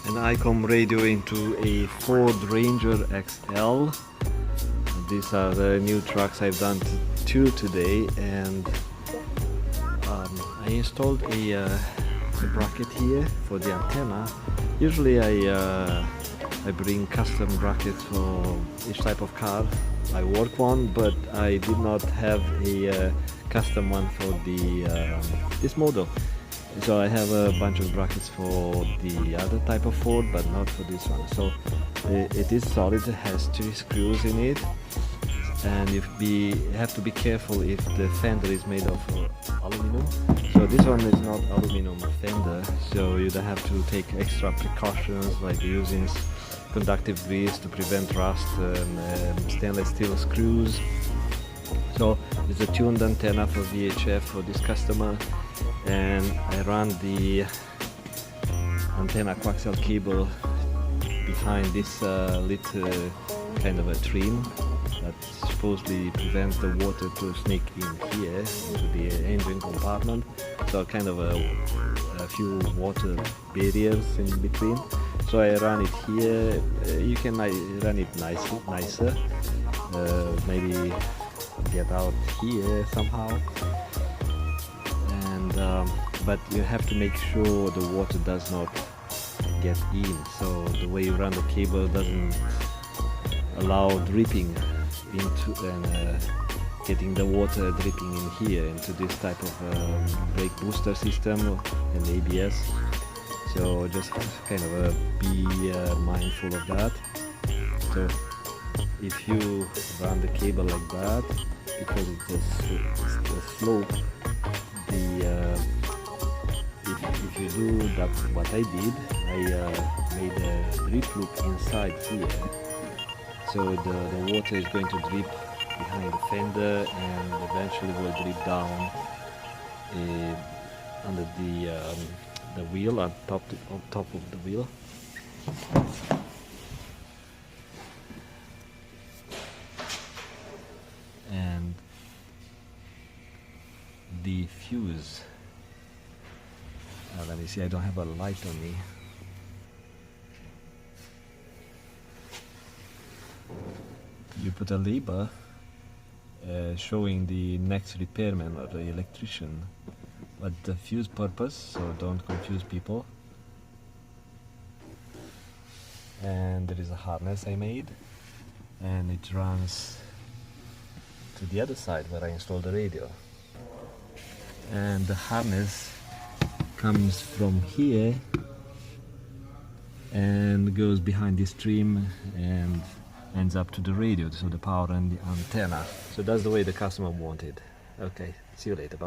an ICOM radio into a Ford Ranger XL. These are the new trucks. I've done two today, and I installed a bracket here for the antenna. Usually I bring custom brackets for each type of car. I work one, but I did not have a custom one for the this model. So I have a bunch of brackets for the other type of Ford, but not for this one. So it is solid. It has 3 screws in it, and you have to be careful if the fender is made of aluminum. So this one is not aluminum fender, so you have to take extra precautions like using conductive grease to prevent rust and stainless steel screws. So it's a tuned antenna for VHF for this customer, and I run the antenna coaxial cable behind this little kind of a trim that supposedly prevents the water to sneak in here into the engine compartment. So kind of a few water barriers in between. So I run it here. You can run it nicer. Maybe get out here somehow. And but you have to make sure the water does not get in. So the way you run the cable doesn't allow dripping into and getting the water dripping in here into this type of brake booster system and ABS. So just kind of be mindful of that. So if you run the cable like that, because it's the slope, if you do that, what I did, I made a drip loop inside here. So the water is going to drip behind the fender and eventually will drip down under the wheel, on top of the wheel. And the fuse, let me see, I don't have a light on me. You put a label showing the next repairman or the electrician what the fuse purpose, so don't confuse people. And there is a harness I made, and it runs to the other side where I installed the radio. And the harness comes from here and goes behind this trim and ends up to the radio, so the power and the antenna. So that's the way the customer wanted. Okay, see you later. Bye.